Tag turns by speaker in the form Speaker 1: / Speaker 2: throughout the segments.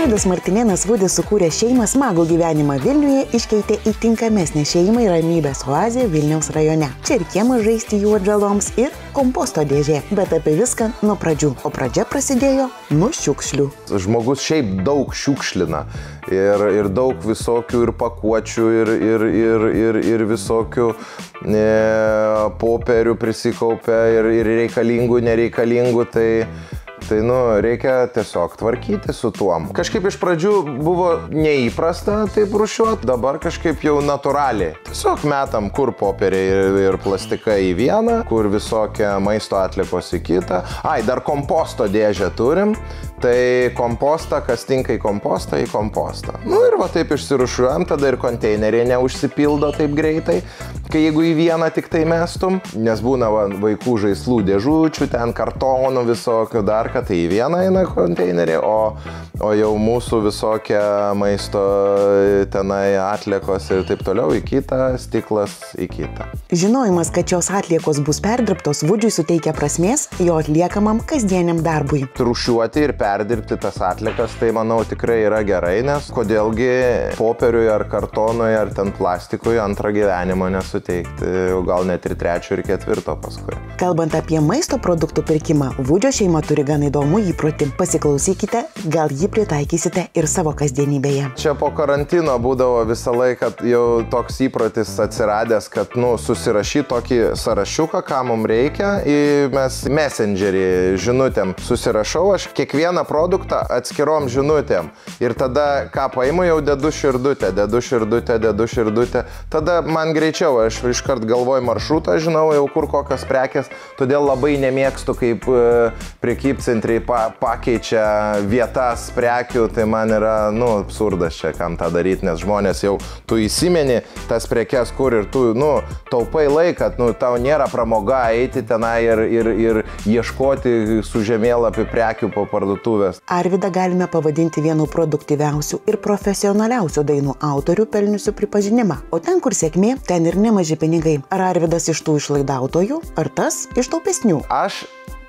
Speaker 1: Vaidas Martinėnas Vudis sukūrė šeimą smagų gyvenimą Vilniuje, iškeitė į tinkamesnę šeimą ir ramybės oazę Vilniaus rajone. Čia ir kiemas žaisti jų atžaloms ir komposto dėžė, bet apie viską nuo pradžių. O pradžia prasidėjo nuo šiukšlių.
Speaker 2: Žmogus šiaip daug šiukšlina ir daug visokių ir pakuočių ir visokių popierių prisikaupia ir reikalingų, nereikalingų, tai reikia tiesiog tvarkyti su tuom. Kažkaip iš pradžių buvo neįprasta taip rūšiuoti, dabar kažkaip jau natūraliai. Tiesiog metam kur popieriai ir plastikai į vieną, kur visokie maisto atliekos į kitą. Dar komposto dėžę turim, tai kompostą, kas tinka į kompostą, Ir va taip išsirūšiuojam, tada ir konteineriai neužsipildo taip greitai, kai jeigu į vieną tik tai mestum, nes būna vaikų žaislų dėžučių, ten kartonų visokių dar, kad tai į vieną eina konteinerį, o jau mūsų visokie maisto tenai atliekos ir taip toliau į kitą, stiklas į kitą.
Speaker 1: Žinojimas, kad šios atliekos bus perdirbtos, Vudžiui suteikia prasmės jo atliekamam kasdieniam darbui.
Speaker 2: Rūšiuoti ir perdirbti tas atliekas, tai manau tikrai yra gerai, nes kodėlgi popieriui ar kartonui ar ten plastikui antrą gyvenimą nesuteikti, gal net ir trečio ir ketvirto paskui.
Speaker 1: Kalbant apie maisto produktų pirkimą, Vudžio šeima turi gan įdomų įprotį. Pasiklausykite, gal jį pritaikysite ir savo kasdienybėje.
Speaker 2: Čia po karantino būdavo visą laiką jau toks įprotis atsiradęs, kad susirašyti tokį sąrašiuką, ką mums reikia, mes messengerį žinutėm susirašau, aš kiekvieną produktą atskirom žinutėm ir tada ką paimu, jau dedu širdutę, tada man greičiau, aš iškart galvoju maršrutą, žinau jau kur kokios prekės, todėl labai nemėgstu, kaip prekybcentriai pakeičia vietas prekių, tai man yra, absurdas čia, kam tą daryti, nes žmonės jau, tu įsimeni tas prekes kur ir tu, taupai laiką, tau nėra pramoga eiti tenai ir ieškoti su žemėlapiu prekių po parduotuvės.
Speaker 1: Arvydą galime pavadinti vienu produktyviausių ir profesionaliausių dainų autorių pelniusių pripažinimą. O ten, kur sėkmė, ten ir nemaži pinigai. Ar Arvydas iš tų išlaidautojų, ar tas iš taupesnių?
Speaker 2: Aš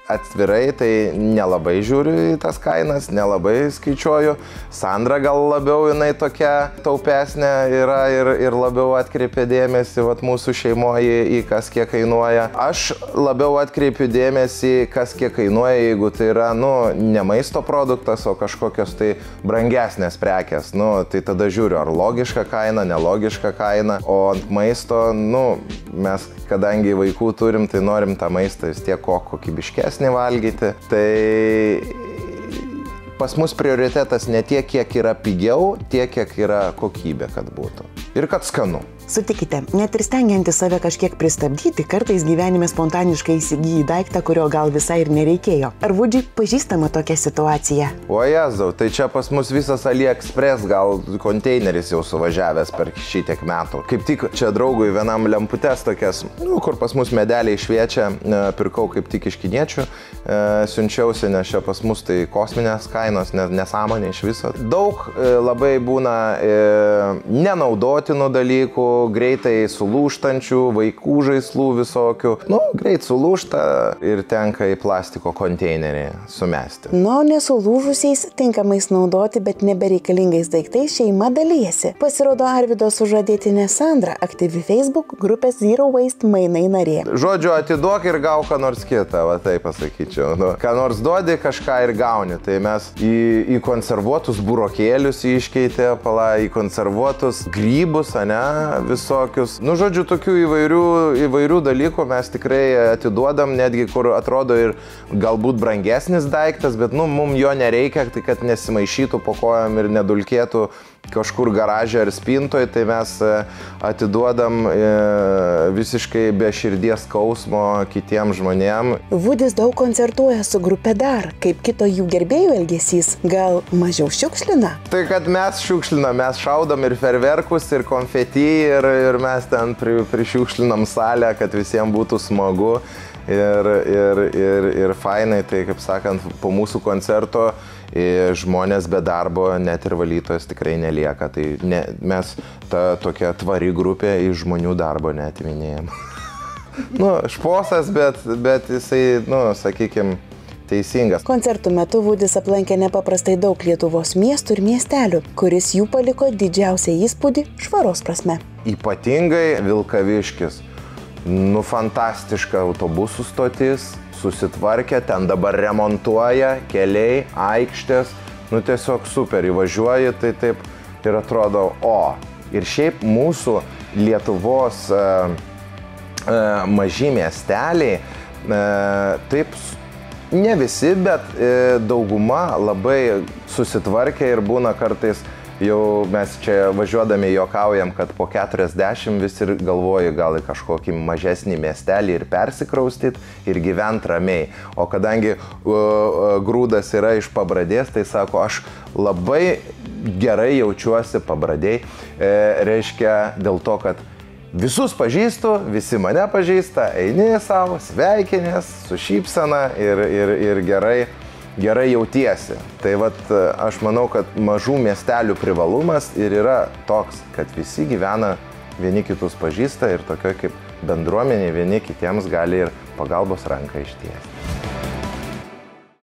Speaker 2: atvirai tai nelabai žiūriu į tas kainas, nelabai skaičiuoju. Sandra gal labiau jinai tokia taupesnė yra ir labiau atkreipia dėmesį mūsų šeimoje į kas kiek kainuoja. Aš labiau atkreipiu dėmesį, kas kiek kainuoja, jeigu tai yra, ne maisto produktas, o kažkokios tai brangesnės prekės. Tai tada žiūriu, ar logiška kaina, nelogiška kaina. O ant maisto, mes kadangi vaikų turim, tai norim tą maistą vis tiek kokybiškesnį valgyti. Tai pas mus prioritetas ne tiek, kiek yra pigiau, tiek, kiek yra kokybė, kad būtų. Ir kad skanu.
Speaker 1: Sutikite, net ir stengiantis save kažkiek pristabdyti, kartais gyvenime spontaniškai įsigyji daiktą, kurio gal visai ir nereikėjo. Ar Vudžiui pažįstama tokia situacija?
Speaker 2: O Jėzau, tai čia pas mus visas AliExpress gal konteineris jau suvažiavęs per šitiek metų. Kaip tik čia draugui vienam lemputes tokias, kur pas mus medeliai šviečia, pirkau kaip tik iš kiniečių, siunčiausi, nes čia pas mus tai kosminės kainos, nesąmonė iš viso. Daug labai būna nenaudotinų dalykų, greitai sulūžtančių, vaikų žaislų visokių. Greit sulūžta ir tenka į plastiko konteinerį sumesti.
Speaker 1: Nesulūžusiais, tinkamais naudoti, bet nebereikalingais daiktais šeima dalyjasi. Pasirodo, Arvydo sužadėtinė Sandra, aktyvi Facebook grupės Zero Waste mainai narė.
Speaker 2: Žodžiu, atiduok ir gau ką nors kitą, taip pasakyčiau. Ką nors duodi, kažką ir gauni. Tai mes į konservuotus burokėlius iškeitė, į konservuotus grybus, visokius. Žodžiu, tokių įvairių dalykų mes tikrai atiduodam, netgi kur atrodo ir galbūt brangesnis daiktas, bet mums jo nereikia, tai kad nesimaišytų po kojom ir nedulkėtų kažkur garaže ar spintoje, tai mes atiduodam visiškai be širdies skausmo kitiem žmonėm.
Speaker 1: Vudis daug koncertuoja su grupe Dar. Kaip kito jų gerbėjų elgesys? Gal mažiau šiukšlina?
Speaker 2: Tai kad mes šiukšlinam, mes šaudom ir ferverkus, ir konfetį, ir mes ten prišiukšlinam salę, kad visiems būtų smagu ir fainai. Tai, kaip sakant, po mūsų koncerto žmonės be darbo, net ir valytojas tikrai nelieka. Tai mes ta tokia tvari grupė iš žmonių darbo neatiminėjom. Šposas, bet jisai, sakykime, teisingas.
Speaker 1: Koncertų metu Vudis aplankė nepaprastai daug Lietuvos miestų ir miestelių, kuris jų paliko didžiausią įspūdį švaros prasme.
Speaker 2: Ypatingai Vilkaviškis. Nu, fantastiška autobusų stotis, susitvarkė, ten dabar remontuoja, keliai, aikštės. Nu, tiesiog super, įvažiuoji, tai taip ir atrodo, o. Ir šiaip mūsų Lietuvos maži miesteliai, taip, ne visi, bet dauguma labai susitvarkė ir būna kartais, jau mes čia važiuodami juokaujam, kad po 40 vis ir galvoju gal į kažkokį mažesnį miestelį ir persikraustyt ir gyvent ramiai. O kadangi Grūdas yra iš Pabradės, tai sako, aš labai gerai jaučiuosi Pabradėj, reiškia dėl to, kad visus pažįstu, visi mane pažįsta, eini savo, sveikinės, su šypsena ir gerai jautiesi. Tai vat aš manau, kad mažų miestelių privalumas ir yra toks, kad visi gyvena, vieni kitus pažįsta ir tokioj kaip bendruomenė vieni kitiems gali ir pagalbos ranką ištiesti.